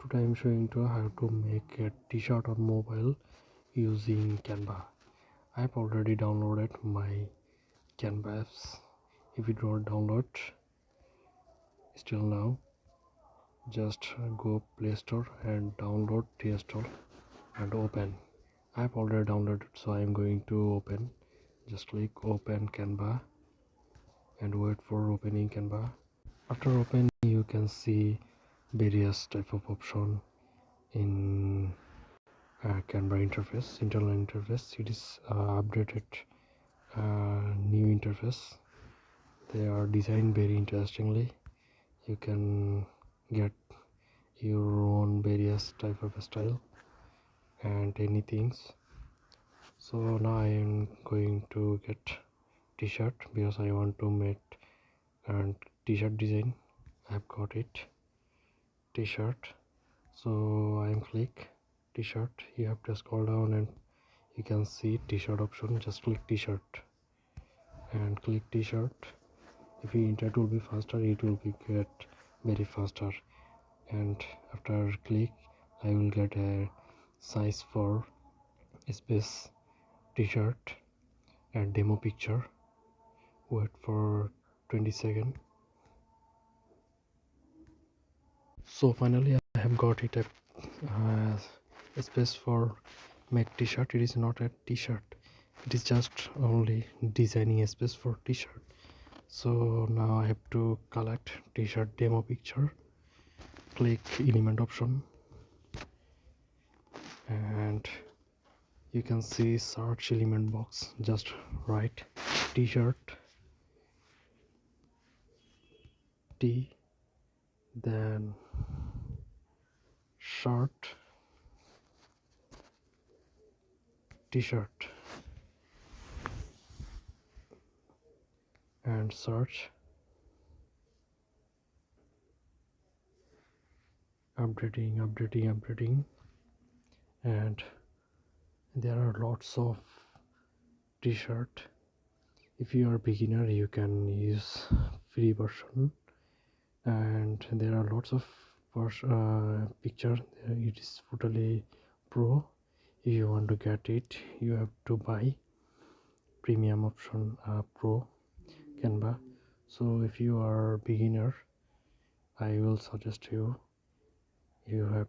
Today I am showing you how to make a t-shirt on mobile using Canva. I have already downloaded my Canva apps. If you don't download still now, just go Play Store and download t-store and open. I have already downloaded, so I am going to open. Just click open Canva and wait for opening Canva. After opening, you can see various type of option in Canva interface, internal interface. It is updated new interface. They are designed very interestingly. You can get your own various type of style and anything. So now I am going to get t-shirt because I want to make and t-shirt design. I've got it, t-shirt. So I am click t-shirt. You have to scroll down and you can see t-shirt option. Just click t-shirt and click t-shirt. If you enter, it will be faster, it will be get very faster. And after click, I will get a size for space t-shirt and demo picture. Wait for 20 seconds. So finally I have got it a space for make t-shirt. It is not a t-shirt, it is just only designing a space for t-shirt. So now I have to collect t-shirt demo picture. Click element option and you can see search element box. Just write t-shirt t, then shirt t-shirt and search. Updating, and there are lots of t-shirt. If you are beginner, you can use free version, and there are lots of picture. It is totally pro. If you want to get it, you have to buy premium option pro Canva. So if you are beginner, I will suggest you have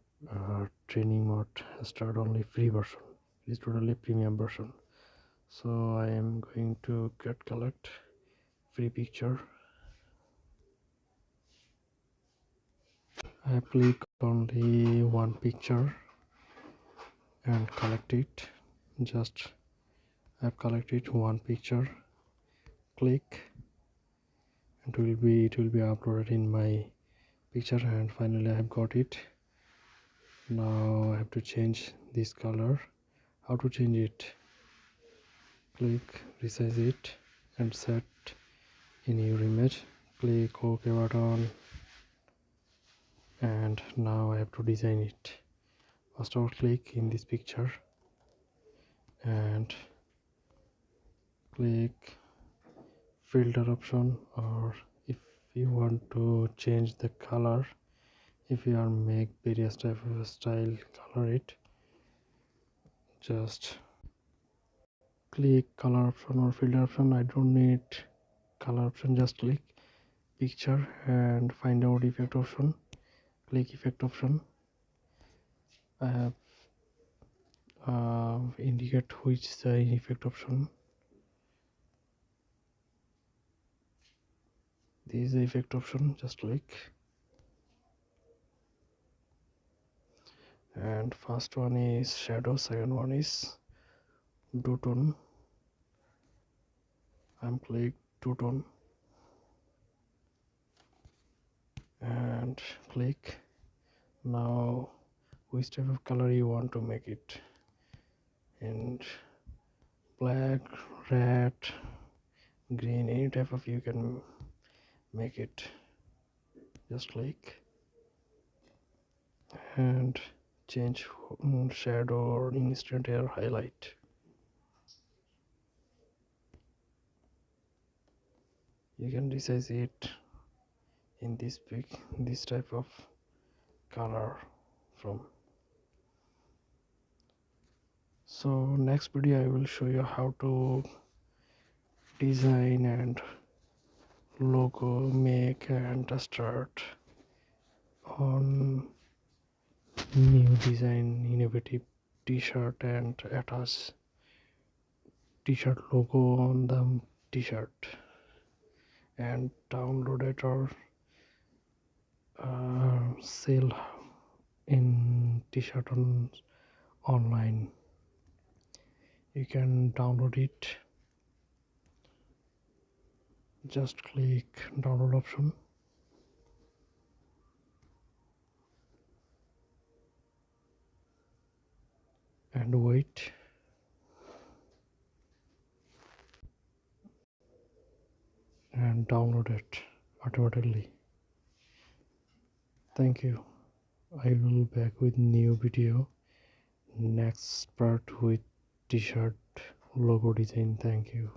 training mode, start only free version. It is totally premium version. So I am going to collect free picture. I click only one picture and collect it. Just I have collected one picture. Click and it will be uploaded in my picture, and finally I have got it. Now I have to change this color. How to change it? Click resize it and set in your image. Click OK button, and now I have to design it. First of all, click in this picture and click filter option, or if you want to change the color, if you are make various type of style, color it. Just click color option or filter option. I don't need color option, just click picture and find out effect option. Click effect option. I have indicate which is the effect option. This is the effect option. Just click, and first one is shadow, second one is two-tone. I'm click two-tone and click. Now which type of color you want to make it, and black, red, green, any type of you can make it. Just click and change shadow or instant air highlight. You can resize it in this type of color from. So next video I will show you how to design and logo, make and start on new design innovative t-shirt and attach t-shirt logo on the t-shirt and download it or sell in t-shirt on online. You can download it, just click download option and wait, and download it automatically. Thank you. I will back with new video next part with t-shirt logo design. Thank you.